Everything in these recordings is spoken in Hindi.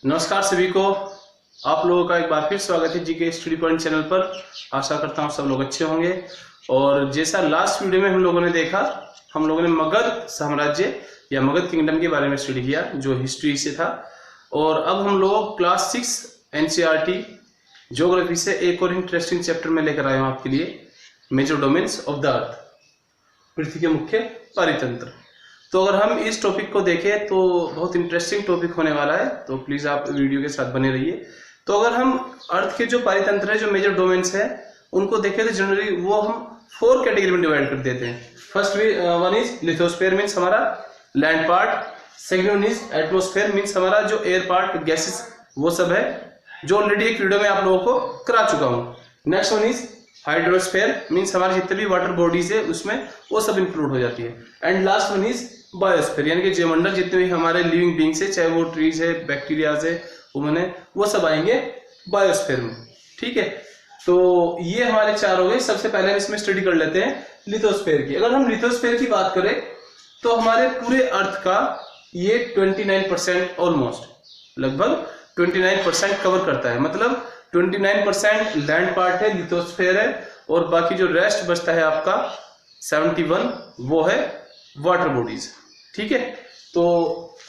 नमस्कार सभी को। आप लोगों का एक बार फिर स्वागत है जीके स्टडी पॉइंट चैनल पर। आशा करता हूँ सब लोग अच्छे होंगे। और जैसा लास्ट वीडियो में हम लोगों ने देखा, हम लोगों ने मगध साम्राज्य या मगध किंगडम के बारे में स्टडी किया जो हिस्ट्री से था। और अब हम लोग क्लास 6 एनसीईआरटी ज्योग्राफी से एक और इंटरेस्टिंग चैप्टर में लेकर आए हूँ आपके लिए, major domains of the earth, पृथ्वी के मुख्य परितंत्र। तो अगर हम इस टॉपिक को देखें तो बहुत इंटरेस्टिंग टॉपिक होने वाला है, तो प्लीज आप वीडियो के साथ बने रहिए। तो अगर हम अर्थ के जो परितंत्र है, जो मेजर डोमेन्स है, उनको देखें तो जनरली वो हम 4 कैटेगरी में डिवाइड कर देते हैं। First one is lithosphere, means हमारा land part. Second one is atmosphere, means हमारा जो एयर पार्ट, गैसेस, वो सब है, जो ऑलरेडी एक वीडियो में आप लोगों को करा चुका हूँ। Next one is hydrosphere, means हमारे जितने भी वाटर बॉडीज है उसमें वो सब इंक्लूड हो जाती है। And last one is biosphere, यानी कि जयमंडल जितने भी हमारे लिविंग बींग्स है, चाहे वो ट्रीज है, बैक्टीरियाज है, वुमन है, वो सब आएंगे बायोस्फीयर में। ठीक है, तो ये हमारे 4 हो गए। सबसे पहले हम इसमें स्टडी कर लेते हैं लिथोस्फीयर की। अगर हम लिथोस्फीयर की बात करें तो हमारे पूरे अर्थ का ये 29% ऑलमोस्ट, लगभग 29% कवर करता है। मतलब 29% लैंड पार्ट है, लिथोस्फीयर है, और बाकी जो रेस्ट बचता है आपका 71, वो है वाटर बॉडीज। ठीक है, तो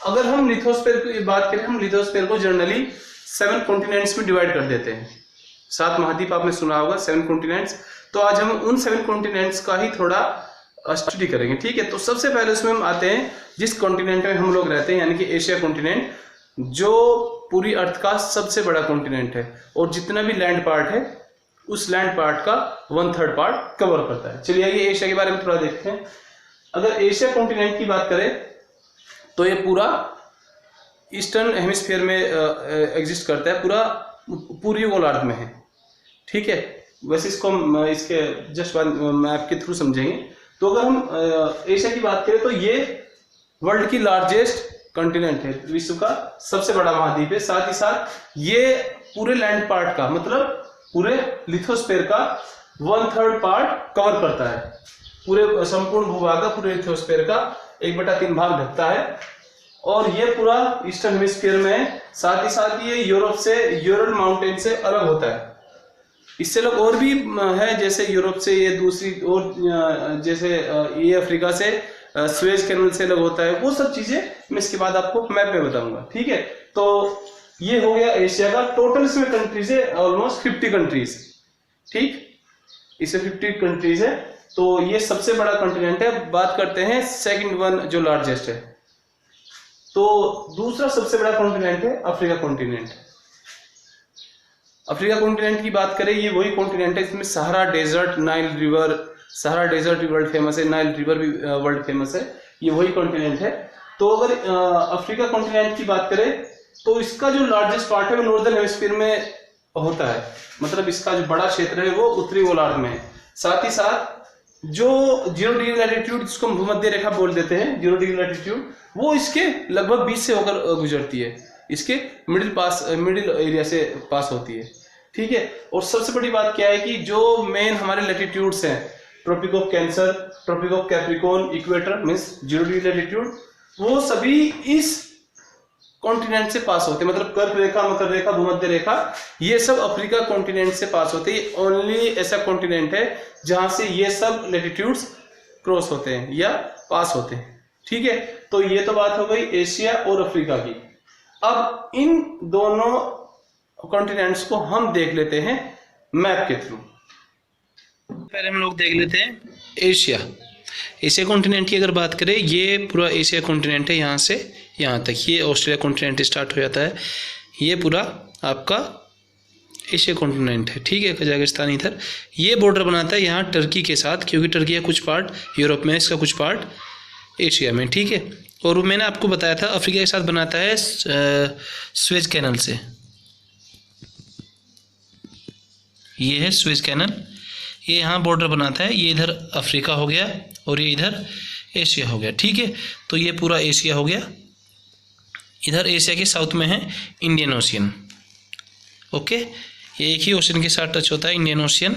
अगर हम लिथोस्फीयर की बात करें, हम लिथोस्फीयर को जनरली 7 कॉन्टिनेंट्स में डिवाइड कर देते हैं। 7 महाद्वीप आपने सुना होगा, 7 कॉन्टिनेंट्स। तो आज हम उन 7 कॉन्टिनेंट्स का ही थोड़ा स्टडी करेंगे। ठीक है, तो सबसे पहले उसमें हम आते हैं जिस कॉन्टिनेंट में हम लोग रहते हैं, यानी कि एशिया कॉन्टिनेंट, जो पूरी अर्थ का सबसे बड़ा कॉन्टिनेंट है, और जितना भी लैंड पार्ट है उस लैंड पार्ट का 1/3 पार्ट कवर करता है। चलिए आइए एशिया के बारे में थोड़ा देखते हैं। अगर एशिया कॉन्टिनेंट की बात करें तो ये पूरा ईस्टर्न हेमिस्फीयर में एग्जिस्ट करता है, पूरा पूर्वी गोलार्ध में है। ठीक है, वैसे इसको हम इसके जस्ट मैप के थ्रू समझेंगे। तो अगर हम एशिया की बात करें तो ये वर्ल्ड की लार्जेस्ट कॉन्टिनेंट है, विश्व का सबसे बड़ा महाद्वीप है। साथ ही साथ ये पूरे लैंड पार्ट का, मतलब पूरे लिथोस्फीयर का 1/3 पार्ट कवर करता है। पूरे संपूर्ण भूभाग का, पूरे लिथोस्फीयर का 1/3 भाग ढकता है, और ये पूरा ईस्टर्न हेमिस्फीयर में है। साथ ही साथ ये यूरोप से, यूरल माउंटेन से अलग होता है। इससे लोग और भी है, जैसे यूरोप से ये दूसरी, और जैसे ये अफ्रीका से स्वेज कैनल से अलग होता है। वो सब चीजें मैं इसके बाद आपको मैप में बताऊंगा। ठीक है, तो ये हो गया एशिया का। टोटल इसमें कंट्रीज है ऑलमोस्ट 50 कंट्रीज। ठीक, इसे 50 कंट्रीज है। तो ये सबसे बड़ा कॉन्टिनेंट है। बात करते हैं सेकंड वन जो लार्जेस्ट है, तो दूसरा सबसे बड़ा कॉन्टिनेंट है अफ्रीका कॉन्टिनेंट। अफ्रीका कॉन्टिनेंट की बात करें, ये वही कॉन्टिनेंट है इसमें Sahara desert, Nile river, Sahara desert भी वर्ल्ड फेमस है, नाइल रिवर भी वर्ल्ड फेमस है। ये वही कॉन्टिनेंट है। तो अगर अफ्रीका कॉन्टिनेंट की बात करें तो इसका जो लार्जेस्ट पार्ट है वो नॉर्दर्न हेमिस्फीयर में होता है, मतलब इसका जो बड़ा क्षेत्र है वो उत्तरी गोलार्ध में है। साथ ही साथ जो 0 डिग्री लैटिट्यूड, जिसको हम भूमध्य रेखा बोल देते हैं, 0 डिग्री लैटिट्यूड, वो इसके लगभग 20 से होकर गुजरती है, इसके मिडिल एरिया से पास होती है। ठीक है, और सबसे बड़ी बात क्या है कि जो मेन हमारे लैटिट्यूड्स हैं, tropic of cancer, tropic of capricorn, equator means 0 degree latitude, वो सभी इस कॉन्टिनेंट से पास होते हैं। मतलब कर्क रेखा, मकर रेखा, भूमध्य रेखा, ये सब अफ्रीका कॉन्टिनेंट से पास होते हैं। ये ओनली ऐसा कॉन्टिनेंट है जहां से ये सब लैटिट्यूड्स क्रॉस होते हैं या पास होते हैं। ठीक है, तो ये तो बात हो गई एशिया और अफ्रीका की। अब इन दोनों कॉन्टिनेंट्स को हम देख लेते हैं मैप के थ्रू। पहले हम लोग देख लेते हैं एशिया। एशिया कॉन्टिनेंट की अगर बात करें, ये पूरा एशिया कॉन्टिनेंट है, यहाँ से यहाँ तक। ये ऑस्ट्रेलिया कॉन्टिनेंट स्टार्ट हो जाता है, ये पूरा आपका एशिया कॉन्टिनेंट है। ठीक है, कजाकिस्तान इधर ये बॉर्डर बनाता है यहाँ टर्की के साथ, क्योंकि टर्की का कुछ पार्ट यूरोप में है, इसका कुछ पार्ट एशिया में। ठीक है, और मैंने आपको बताया था अफ्रीका के साथ बनाता है स्वेज कैनल से। ये है स्वेज कैनल, ये यहाँ बॉर्डर बनाता है। ये इधर अफ्रीका हो गया और ये इधर एशिया हो गया। ठीक है, तो ये पूरा एशिया हो गया। इधर एशिया के साउथ में है इंडियन ओशियन। ओके, ये एक ही ओशियन के साथ टच होता है, इंडियन ओशियन।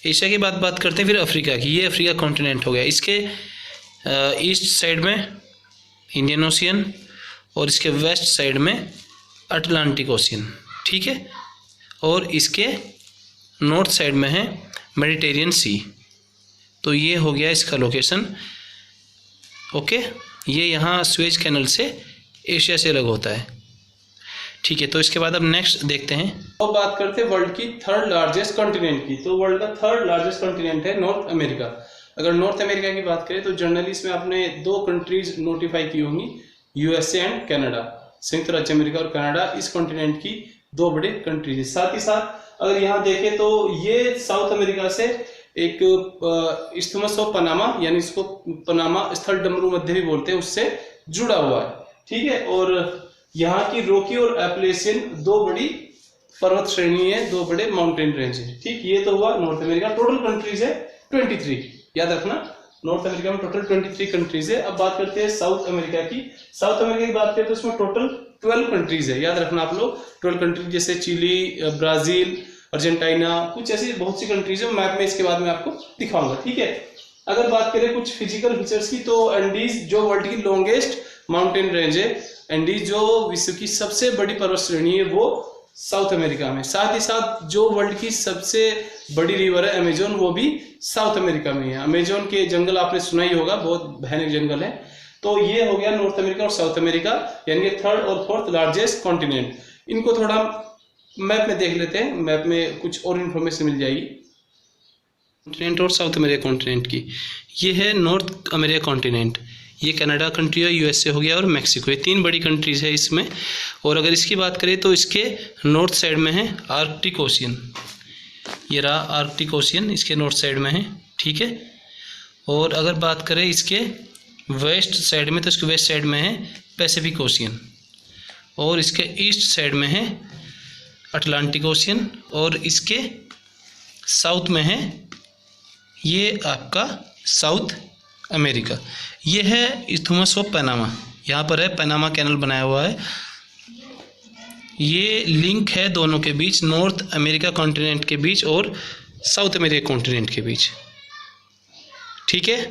एशिया की बात करते हैं फिर अफ्रीका की। ये अफ्रीका कॉन्टिनेंट हो गया। इसके ईस्ट साइड में इंडियन ओशियन, और इसके वेस्ट साइड में अटलांटिक ओशियन, ठीक है, और इसके नॉर्थ साइड में है मेडिटेरियन सी। तो ये हो गया इसका लोकेशन। ओके, ये यहाँ स्वेज कैनल से एशिया से अलग होता है, ठीक है। तो इसके बाद अब नेक्स्ट देखते हैं। तो बात करते हैं वर्ल्ड की थर्ड लार्जेस्ट कॉन्टिनेंट की। तो वर्ल्ड का थर्ड लार्जेस्ट कॉन्टिनेंट है नॉर्थ अमेरिका। अगर नॉर्थ अमेरिका की बात करें तो जनरली इसमें आपने दो कंट्रीज नोटिफाई की होंगी, यूएसए एंड कनाडा। संयुक्त राज्य अमेरिका और कनाडा इस कॉन्टिनेंट की दो बड़े कंट्रीज है। साथ ही साथ अगर यहाँ देखें तो ये साउथ अमेरिका से एक इस्थमस ऑफ पनामा, यानी इसको पनामा स्थल डमरू मध्य भी बोलते हैं, उससे जुड़ा हुआ है, ठीक है। और यहाँ की रॉकी और एप्लेशियन दो बड़ी पर्वत श्रेणी है, दो बड़े माउंटेन रेंज है, ठीक। ये तो हुआ नॉर्थ अमेरिका। टोटल कंट्रीज है 23, याद रखना, नॉर्थ अमेरिका में टोटल 23 कंट्रीज है। अब बात करते हैं साउथ अमेरिका की। साउथ अमेरिका की बात करें तो उसमें टोटल 12 कंट्रीज है, याद रखना आप लोग। 12 कंट्रीज जैसे चिली, ब्राजील, अर्जेंटीना, कुछ ऐसी बहुत सी कंट्रीज है। मैप में इसके बाद में आपको दिखाऊंगा, ठीक है। अगर बात करें कुछ फिजिकल फीचर्स की तो एंडीज जो वर्ल्ड की लॉन्गेस्ट माउंटेन रेंज है, एंडीज जो विश्व की सबसे बड़ी पर्वत श्रेणी है, वो साउथ अमेरिका में। साथ ही साथ जो वर्ल्ड की सबसे बड़ी रिवर है अमेजोन, वो भी साउथ अमेरिका में है। अमेजोन के जंगल आपने सुना ही होगा, बहुत भयानक जंगल है। तो ये हो गया नॉर्थ अमेरिका और साउथ अमेरिका, यानी थर्ड और फोर्थ लार्जेस्ट कॉन्टिनेंट। इनको थोड़ा मैप में देख लेते हैं, मैप में कुछ और इन्फॉर्मेशन मिल जाएगी कॉन्टिनेंट और साउथ अमेरिका कॉन्टिनेंट की। ये है नॉर्थ अमेरिका कॉन्टिनेंट, ये कनाडा कंट्री है, यूएसए हो गया और मैक्सिको, ये 3 बड़ी कंट्रीज है इसमें। और अगर इसकी बात करें तो इसके नॉर्थ साइड में है आर्कटिक ओशियन, ये रहा आर्कटिक ओशियन इसके नॉर्थ साइड में है, ठीक है। और अगर बात करें इसके वेस्ट साइड में तो इसके वेस्ट साइड में है पैसिफिक ओशियन, और इसके ईस्ट साइड में है अटलांटिक ओशियन, और इसके साउथ में है ये आपका साउथ अमेरिका। ये है इस्थमस ऑफ पनामा, यहाँ पर है पनामा कैनल बनाया हुआ है। ये लिंक है दोनों के बीच, नॉर्थ अमेरिका कॉन्टिनेंट के बीच और साउथ अमेरिका कॉन्टिनेंट के बीच, ठीक है।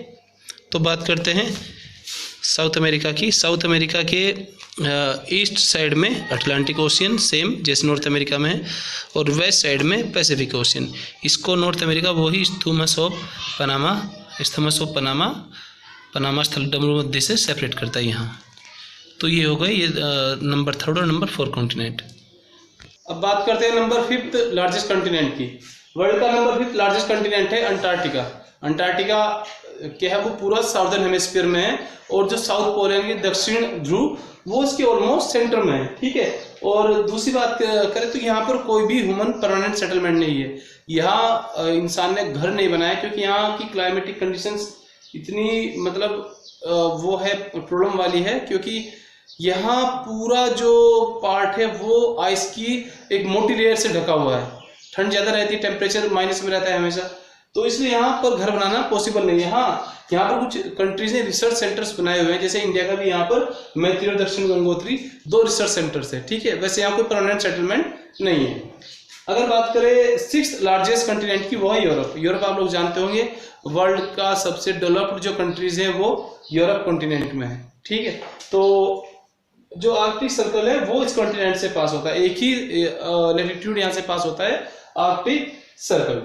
तो बात करते हैं साउथ अमेरिका की। साउथ अमेरिका के ईस्ट साइड में अटलांटिक ओशियन सेम जैसे नॉर्थ अमेरिका में है, और वेस्ट साइड में पैसिफिक ओशियन। इसको नॉर्थ अमेरिका वही इस्थमस ऑफ पनामा पनामा स्थल डमरू मध्य से सेपरेट करता है यहाँ। तो ये हो गए ये नंबर 3 और नंबर 4 कॉन्टिनेंट। अब बात करते हैं नंबर 5th लार्जेस्ट कॉन्टिनेंट की। वर्ल्ड का नंबर 5th लार्जेस्ट कॉन्टिनेंट है अंटार्कटिका। अंटार्कटिका क्या है, वो पूरा साउदर्न हेमिस्फीयर में है, और जो साउथ पोल यानी दक्षिण ध्रुव वो उसके ऑलमोस्ट सेंटर में है, ठीक है। और दूसरी बात करें तो यहाँ पर कोई भी ह्यूमन परमानेंट सेटलमेंट नहीं है। यहाँ इंसान ने घर नहीं बनाया, क्योंकि यहाँ की क्लाइमेटिक कंडीशंस इतनी मतलब वो है प्रॉब्लम वाली है, क्योंकि यहाँ पूरा जो पार्ट है वो आइस की एक मोटी लेयर से ढका हुआ है। ठंड ज्यादा रहती है, टेम्परेचर माइनस में रहता है हमेशा, तो इसलिए यहाँ पर घर बनाना पॉसिबल नहीं है। हाँ, यहाँ पर कुछ कंट्रीज ने रिसर्च सेंटर्स बनाए हुए हैं, जैसे इंडिया का भी यहाँ पर मैत्री और दक्षिण गंगोत्री 2 रिसर्च सेंटर्स है, ठीक है। वैसे यहाँ कोई परमानेंट सेटलमेंट नहीं है। अगर बात करें 6th लार्जेस्ट कंटिनेंट की, वो है यूरोप। यूरोप आप लोग जानते होंगे वर्ल्ड का सबसे डेवलप्ड जो कंट्रीज है वो यूरोप कॉन्टिनेंट में है, ठीक है। तो जो आर्कटिक सर्कल है वो इस कॉन्टिनेंट से पास होता है, एक ही लैटिट्यूड यहाँ से पास होता है, आर्कटिक सर्कल,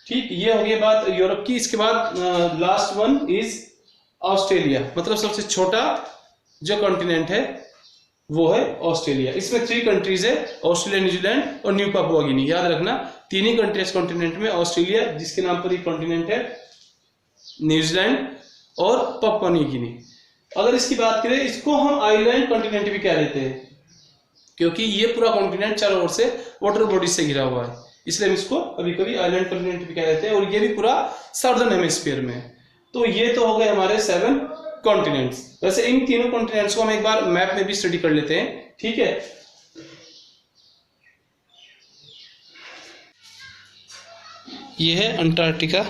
ठीक। ये हो गई बात यूरोप की। इसके बाद लास्ट वन इज ऑस्ट्रेलिया, मतलब सबसे छोटा जो कॉन्टिनेंट है वो है ऑस्ट्रेलिया। इसमें 3 कंट्रीज है, ऑस्ट्रेलिया, न्यूजीलैंड और न्यू पापुआ गिनी। याद रखना 3 ही कंट्रीज कॉन्टिनेंट में, ऑस्ट्रेलिया जिसके नाम पर ये कॉन्टिनेंट है, न्यूजीलैंड और पापुआ न्यू गिनी। अगर इसकी बात करें, इसको हम आइलैंड कॉन्टिनेंट भी कह देते हैं, क्योंकि ये पूरा कॉन्टिनेंट चारों ओर से वाटर बॉडी से घिरा हुआ है, इसलिए हम इसको कभी कभी आइलैंड कॉन्टिनेंट भी कह देते हैं, और ये भी पूरा साउदर्न हेमिस्फीयर में है। तो ये तो हो गए हमारे 7 कॉन्टिनेंट्स। वैसे इन तीनों कॉन्टिनेंट्स को हम एक बार मैप में भी स्टडी कर लेते हैं, ठीक है। ये है अंटार्कटिका,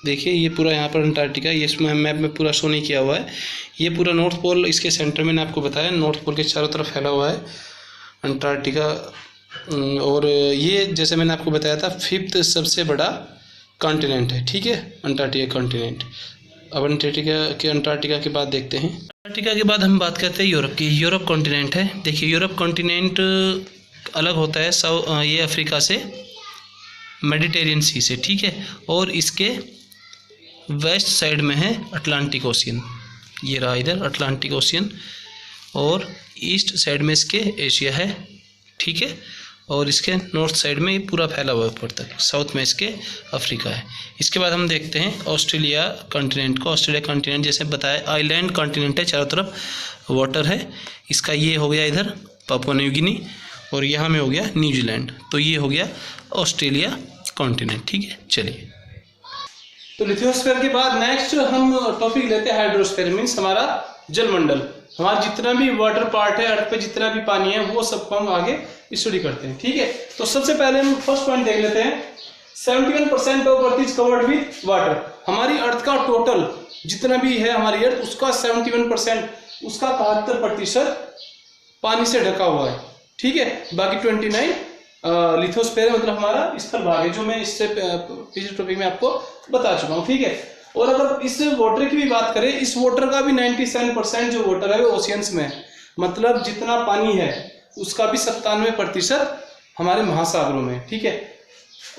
देखिए ये पूरा यहाँ पर अंटार्कटिका, ये इसमें मैप में पूरा शो नहीं किया हुआ है। ये पूरा नॉर्थ पोल इसके सेंटर में, आपको बताया नॉर्थ पोल के चारों तरफ फैला हुआ है अंटार्कटिका। और ये जैसे मैंने आपको बताया था 5th सबसे बड़ा कॉन्टिनेंट है, ठीक है, अंटार्कटिका कॉन्टिनेंट। अब अंटार्कटिका के बाद देखते हैं। अंटार्कटिका के बाद हम बात करते हैं यूरोप की। यूरोप कॉन्टिनेंट है। देखिए यूरोप कॉन्टिनेंट अलग होता है ये अफ्रीका से, मेडिटेरियन सी से, ठीक है। और इसके वेस्ट साइड में है अटलांटिक ओशियन, ये रहा इधर अटलांटिक ओशियन, और ईस्ट साइड में इसके एशिया है, ठीक है। और इसके नॉर्थ साइड में ये पूरा फैला हुआ है ऊपर तक, साउथ में इसके अफ्रीका है। इसके बाद हम देखते हैं ऑस्ट्रेलिया कॉन्टिनेंट को। ऑस्ट्रेलिया कॉन्टिनेंट जैसे बताया आइलैंड कॉन्टिनेंट है, चारों तरफ वाटर है। इसका ये हो गया इधर पापुआ न्यू गिनी, और यहाँ में हो गया न्यूजीलैंड। तो ये हो गया ऑस्ट्रेलिया कॉन्टिनेंट, ठीक है। चलिए, तो लिथोस्फीयर के बाद नेक्स्ट हम टॉपिक लेते हैं हाइड्रोस्फीयर, मीन्स हमारा जलमंडल। हमारा जितना भी वाटर पार्ट है अर्थ पे, जितना भी पानी है, वो सबको हम आगे स्टडी करते हैं, ठीक है। तो सबसे पहले हम फर्स्ट पॉइंट देख लेते हैं। 71% of earth is covered with water. हमारी अर्थ का टोटल जितना भी है हमारी अर्थ, उसका 71%, उसका 71% पानी से ढका हुआ है, ठीक है। बाकी 29 लिथोस्फीयर मतलब हमारा स्थल भाग है, जो मैं इससे पिछले टॉपिक में आपको बता चुका हूँ, ठीक है। और अगर इस वाटर की भी बात करें, इस वाटर का भी 97% जो वाटर है वो ओशियंस में है। मतलब जितना पानी है उसका भी 97% हमारे महासागरों में, ठीक है।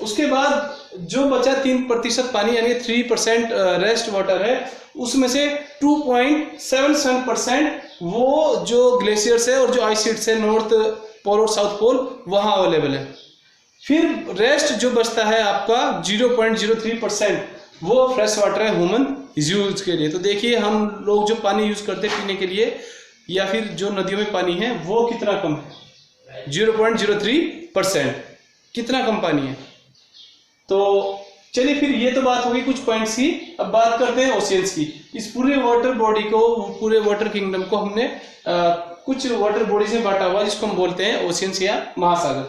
उसके बाद जो बचा 3% पानी यानी 3% रेस्ट वाटर है, उसमें से 2.77% वो जो ग्लेशियर्स है और जो आइस शीट्स है नॉर्थ पोल और साउथ पोल, वहाँ अवेलेबल है। फिर रेस्ट जो बचता है आपका 0.03% वो फ्रेश वाटर है ह्यूमन यूज के लिए। तो देखिए हम लोग जो पानी यूज करते हैं पीने के लिए या फिर जो नदियों में पानी है वो कितना कम है, 0.03%, कितना कम पानी है। तो चलिए फिर ये तो बात होगी कुछ पॉइंट्स की। अब बात करते हैं ओशियंस की। इस पूरे वाटर बॉडी को, पूरे वाटर किंगडम को हमने कुछ वाटर बॉडीज में बांटा हुआ, जिसको हम बोलते हैं ओशियंस या महासागर।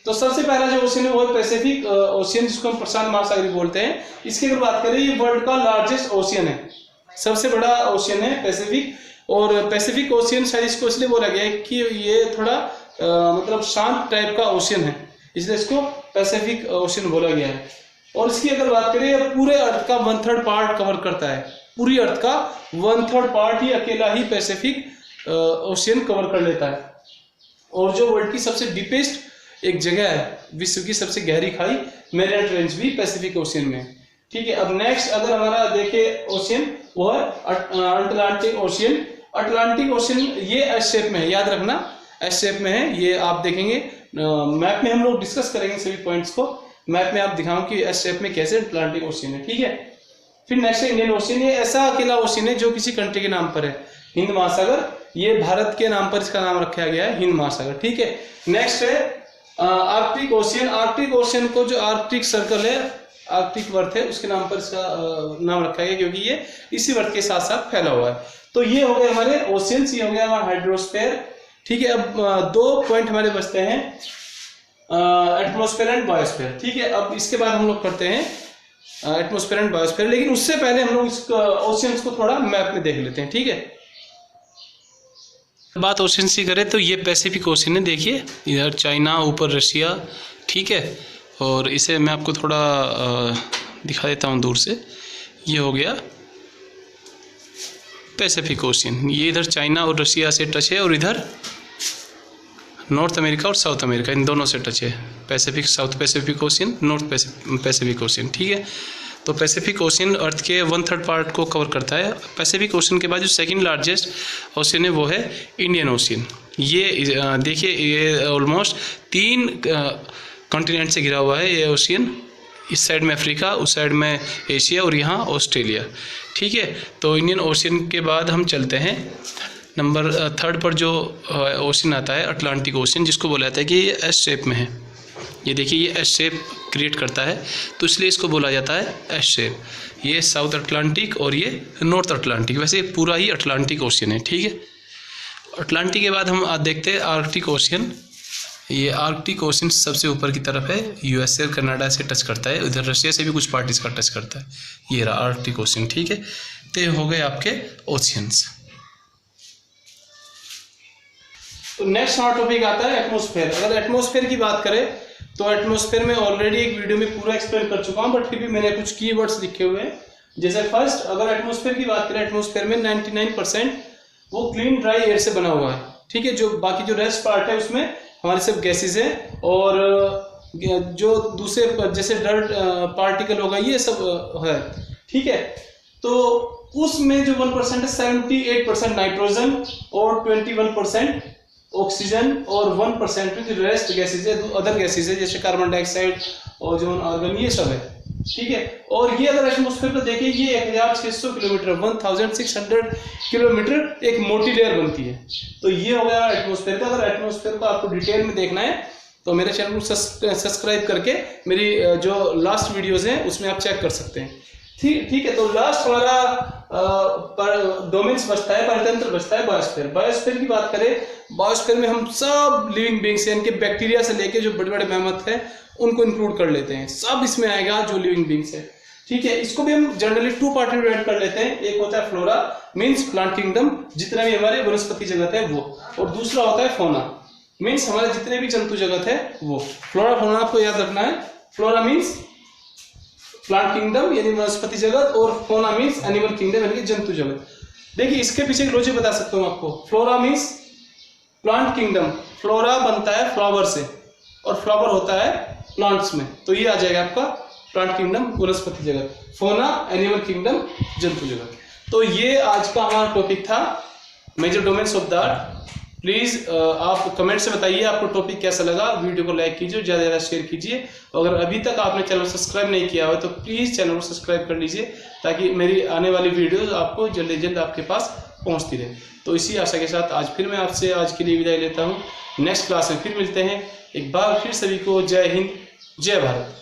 तो सबसे पहला जो ओशियन है वो पैसिफिक ओशियन, जिसको हम प्रशांत महासागर बोलते हैं। इसकी अगर बात करें, ये वर्ल्ड का लार्जेस्ट ओशियन है, सबसे बड़ा ओशियन है पैसिफिक। और पैसिफिक ओशियन शायद इसको इसलिए बोला गया है कि ये थोड़ा मतलब शांत टाइप का ओशियन है, इसलिए इसको पैसिफिक ओशियन बोला गया है। और इसकी अगर बात करें, ये पूरे अर्थ का 1/3 पार्ट कवर करता है। पूरी अर्थ का 1/3 पार्ट ही अकेला ही पैसिफिक ओशियन कवर कर लेता है। और जो वर्ल्ड की सबसे डीपेस्ट एक जगह है, विश्व की सबसे गहरी खाई मैरियाना ट्रेंच भी पैसिफिक ओशियन में, ठीक है। अब नेक्स्ट अगर हमारा देखे ओशियन, वो है अटलांटिक ओशियन। अटलांटिक ओशियन ये एस शेप में है, याद रखना एस शेप में है। ये आप देखेंगे मैप में, हम लोग डिस्कस करेंगे सभी पॉइंट्स को। मैप में आप दिखाऊं कि एस शेप में कैसे अटलांटिक ओशियन है, ठीक है। फिर नेक्स्ट है इंडियन ओशियन। ये ऐसा अकेला ओशियन है जो किसी कंट्री के नाम पर है। हिंद महासागर, ये भारत के नाम पर इसका नाम रखा गया है, हिंद महासागर, ठीक है। नेक्स्ट है आर्कटिक ओशियन। आर्कटिक ओशियन को जो आर्कटिक सर्कल है, आर्कटिक वर्थ है, उसके नाम पर इसका नाम रखा गया, क्योंकि ये इसी वर्थ के साथ साथ फैला हुआ है। तो ये हो गए हमारे ओशियंस, ये हो गया हमारा हाइड्रोस्फीयर, ठीक है। अब 2 पॉइंट हमारे बचते हैं, एटमॉस्फेयर एंड बायोस्फीयर, ठीक है। अब इसके बाद हम लोग करते हैं एटमॉस्फेयर एंड बायोस्फीयर, लेकिन उससे पहले हम लोग ओशियंस को थोड़ा मैप में देख लेते हैं, ठीक है। बात ओशियन की करें तो ये पैसिफिक ओशियन है। देखिए इधर चाइना, ऊपर रशिया, ठीक है। और इसे मैं आपको थोड़ा दिखा देता हूँ दूर से। ये हो गया पैसिफिक ओशियन, ये इधर चाइना और रशिया से टच है, और इधर नॉर्थ अमेरिका और साउथ अमेरिका, इन दोनों से टच है। Pacific, south Pacific ocean, north Pacific ocean, ठीक है। तो पैसिफिक ओशियन अर्थ के 1/3 पार्ट को कवर करता है। पैसिफिक ओशियन के बाद जो सेकंड लार्जेस्ट ओशियन है वो है इंडियन ओशियन। ये देखिए ये ऑलमोस्ट 3 कॉन्टिनेंट से घिरा हुआ है ये ओशियन। इस साइड में अफ्रीका, उस साइड में एशिया और यहाँ ऑस्ट्रेलिया, ठीक है। तो इंडियन ओशियन के बाद हम चलते हैं नंबर 3 पर जो ओशियन आता है अटलांटिक ओशियन, जिसको बोला जाता है कि ये एस शेप में है। ये देखिए ये एस शेप क्रिएट करता है, तो इसलिए इसको बोला जाता है एस शेप। ये साउथ अटलांटिक और ये नॉर्थ अटलांटिक, वैसे पूरा ही अटलांटिक ओशियन है, ठीक है। अटलांटिक के बाद हम देखते हैं आर्कटिक ओशियन। ये आर्कटिक ओशियन सबसे ऊपर की तरफ है, यूएसए और कनाडा से टच करता है, उधर रशिया से भी कुछ पार्ट इसका टच करता है। ये रहा आर्कटिक ओशियन, ठीक है। तो ये हो गए आपके ओशियंस। तो नेक्स्ट हमारा टॉपिक आता है एटमॉस्फेयर। अगर एटमॉस्फेयर की बात करें तो एटमॉस्फेयर में ऑलरेडी एक वीडियो में पूरा एक्सप्लेन कर चुका हूँ, बट फिर भी मैंने कुछ कीवर्ड्स लिखे हुए हैं जैसे फर्स्ट अगर एटमॉस्फेयर की बात करें, एटमॉस्फेयर में 99% वो क्लीन ड्राई एयर से बना हुआ है, ठीक है। जो बाकी जो रेस्ट पार्ट है उसमें हमारे सब गैसेज है, और जो दूसरे जैसे डर्ट पार्टिकल होगा ये सब है, ठीक है। तो उसमें जो 1% है 78% नाइट्रोजन और 21% ऑक्सीजन और 1% में जो रेस्ट गैसेज है, अदर गैसेज है जैसे कार्बन डाइऑक्साइड, ओजोन, आर्गन, ये सब है, ठीक है। और ये अगर एटमॉस्फेयर को देखें, ये 1600 किलोमीटर 1600 किलोमीटर एक मोटी लेयर बनती है। तो ये हो गया एटमॉस्फेयर का। अगर एटमॉस्फेयर को आपको डिटेल में देखना है तो मेरे चैनल को सब्सक्राइब करके मेरी जो लास्ट वीडियोस हैं उसमें आप चेक कर सकते हैं, ठीक है। तो लास्ट हमारा डोमेन्स बचता है, परितंत्र बचता है बायोस्फीयर। बायोस्फीयर की बात करें, बायोस्फीयर में हम सब लिविंग बींग्स हैं, इनके बैक्टीरिया से लेके जो बड़े बड़े मेमथ हैं उनको इंक्लूड कर लेते हैं, सब इसमें आएगा जो लिविंग बींग्स है, ठीक है। इसको भी हम जनरली 2 पार्ट में डिवाइड कर लेते हैं। एक होता है फ्लोरा, मीन्स प्लांट किंगडम, जितने भी हमारे वनस्पति जगत है वो, और दूसरा होता है फोना, मीन्स हमारे जितने भी जंतु जगत है वो। फ्लोरा फोना आपको याद रखना है। फ्लोरा मीन्स प्लांट किंगडम यानी वनस्पति जगत, और फोना मीन्स एनिमल किंगडम यानी जंतु जगत। देखिए इसके पीछे एक लॉजिक बता सकता हूँ आपको। Flora means plant kingdom, flora बनता है फ्लावर से और फ्लावर होता है प्लांट्स में, तो ये आ जाएगा आपका प्लांट किंगडम वनस्पति जगत, फोना एनिमल किंगडम जंतु जगत। तो ये आज का हमारा टॉपिक था, major domains of the earth. Please आप कमेंट से बताइए आपको टॉपिक कैसा लगा। वीडियो को लाइक कीजिए, ज़्यादा से ज़्यादा शेयर कीजिए। अगर अभी तक आपने चैनल को सब्सक्राइब नहीं किया हो तो प्लीज़ चैनल को सब्सक्राइब कर लीजिए, ताकि मेरी आने वाली वीडियोस आपको जल्द से जल्द आपके पास पहुंचती रहे। तो इसी आशा के साथ आज फिर मैं आपसे आज के लिए विदाई लेता हूँ। नेक्स्ट क्लास में फिर मिलते हैं। एक बार फिर सभी को जय हिंद, जय भारत।